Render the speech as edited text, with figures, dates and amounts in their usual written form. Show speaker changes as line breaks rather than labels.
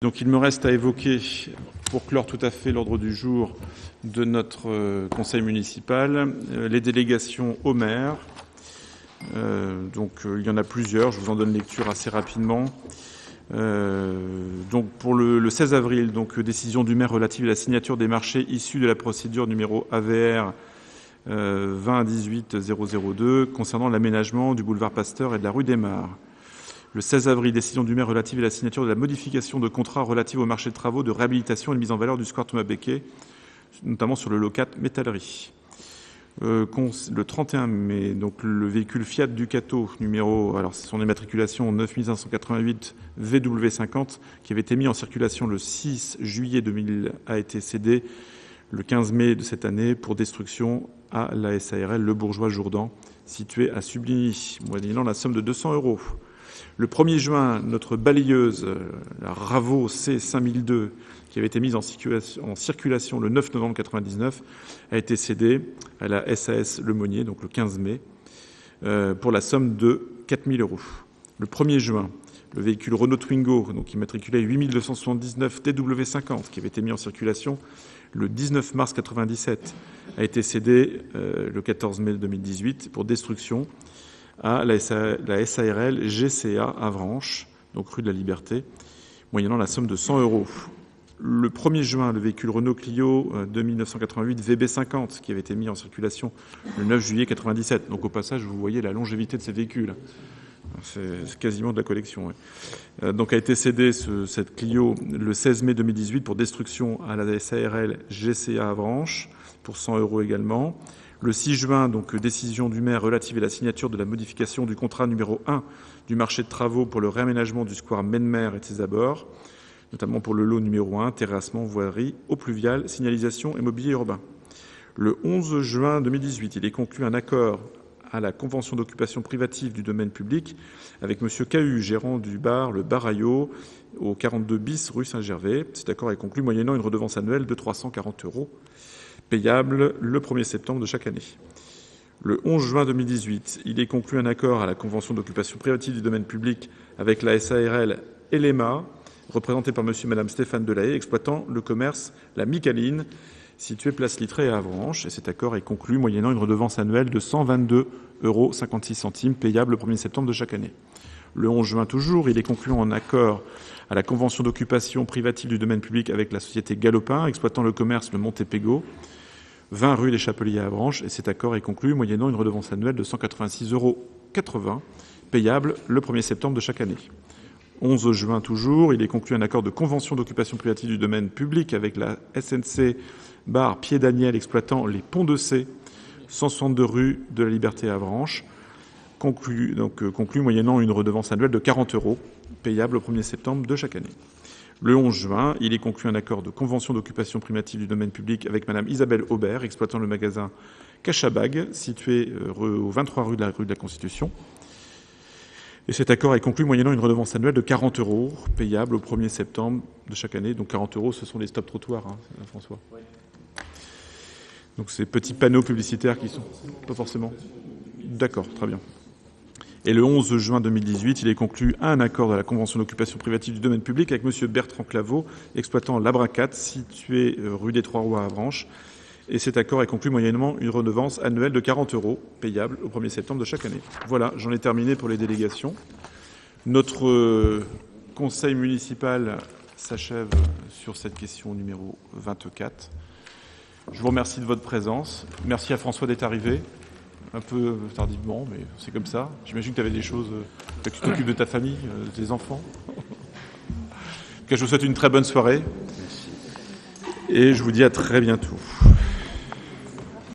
Donc il me reste à évoquer, pour clore tout à fait l'ordre du jour de notre conseil municipal, les délégations au maire. Il y en a plusieurs, je vous en donne lecture assez rapidement. Donc pour le 16 avril, décision du maire relative à la signature des marchés issus de la procédure numéro AVR 2018-002 concernant l'aménagement du boulevard Pasteur et de la rue des Mares. Le 16 avril, décision du maire relative à la signature de la modification de contrat relative au marché de travaux de réhabilitation et de mise en valeur du square Thomas Becquet, notamment sur le locat métallerie. Le 31 mai, le véhicule Fiat Ducato son immatriculation 9588 VW50 qui avait été mis en circulation le 6 juillet 2000 a été cédé le 15 mai de cette année pour destruction à la SARL Le Bourgeois-Jourdan, située à Subligny, moyennant la somme de 200 €. Le 1er juin, notre balayeuse, la Ravo C5002, qui avait été mise en circulation le 9 novembre 1999, a été cédée à la SAS Le Monnier, donc le 15 mai, pour la somme de 4 000 €. Le 1er juin, le véhicule Renault Twingo, immatriculé 8279 TW50, qui avait été mis en circulation le 19 mars 1997, a été cédé le 14 mai 2018 pour destruction à la SARL GCA Avranches, donc rue de la Liberté, moyennant la somme de 100 €. Le 1er juin, le véhicule Renault Clio de 1988 VB50, qui avait été mis en circulation le 9 juillet 1997. Donc au passage, vous voyez la longévité de ces véhicules. C'est quasiment de la collection. Ouais. A été cédé cette Clio le 16 mai 2018 pour destruction à la SARL GCA Avranches pour 100 € également. Le 6 juin, décision du maire relative à la signature de la modification du contrat numéro 1 du marché de travaux pour le réaménagement du square Menmer et de ses abords, notamment pour le lot numéro 1, terrassement, voirie, eau pluviale, signalisation et mobilier urbain. Le 11 juin 2018, il est conclu un accord à la convention d'occupation privative du domaine public avec M. Cahu, gérant du bar Le Baraillot, au 42 bis rue Saint-Gervais. Cet accord est conclu moyennant une redevance annuelle de 340 €, payable le 1er septembre de chaque année. Le 11 juin 2018, il est conclu un accord à la convention d'occupation privative du domaine public avec la SARL Elema, représentée par monsieur et madame Stéphane Delahaye, exploitant le commerce La Micaline, situé place Littré à Avranches. Et cet accord est conclu moyennant une redevance annuelle de 122,56 €, payable le 1er septembre de chaque année. Le 11 juin toujours, il est conclu en accord à la convention d'occupation privative du domaine public avec la société Galopin, exploitant le commerce Le Montépégo, 20 rue des Chapeliers à Avranches, et cet accord est conclu moyennant une redevance annuelle de 186,80 €, payable le 1er septembre de chaque année. 11 juin toujours, il est conclu un accord de convention d'occupation privative du domaine public avec la SNC Bar Pied Daniel, exploitant les Ponts de C, 162 rue de la Liberté à Avranches, conclu moyennant une redevance annuelle de 40 €, payable le 1er septembre de chaque année. Le 11 juin, il est conclu un accord de convention d'occupation privative du domaine public avec madame Isabelle Aubert, exploitant le magasin Cachabag, situé au 23 rue de la Constitution. Et cet accord est conclu moyennant une redevance annuelle de 40 €, payable au 1er septembre de chaque année. Donc 40 €, ce sont les stop trottoirs, François. Oui. Donc ces petits panneaux publicitaires qui sont... Pas forcément. D'accord, très bien. Et le 11 juin 2018, il est conclu un accord de la convention d'occupation privative du domaine public avec monsieur Bertrand Claveau, exploitant l'Abracat, situé rue des Trois-Rois à Avranches. Et cet accord est conclu moyennement une redevance annuelle de 40 €, payable au 1er septembre de chaque année. Voilà, j'en ai terminé pour les délégations. Notre conseil municipal s'achève sur cette question numéro 24. Je vous remercie de votre présence. Merci à François d'être arrivé. Un peu tardivement, mais c'est comme ça. J'imagine que tu avais des choses, que tu t'occupes de ta famille, de tes enfants. En tout cas, je vous souhaite une très bonne soirée. Et je vous dis à très bientôt.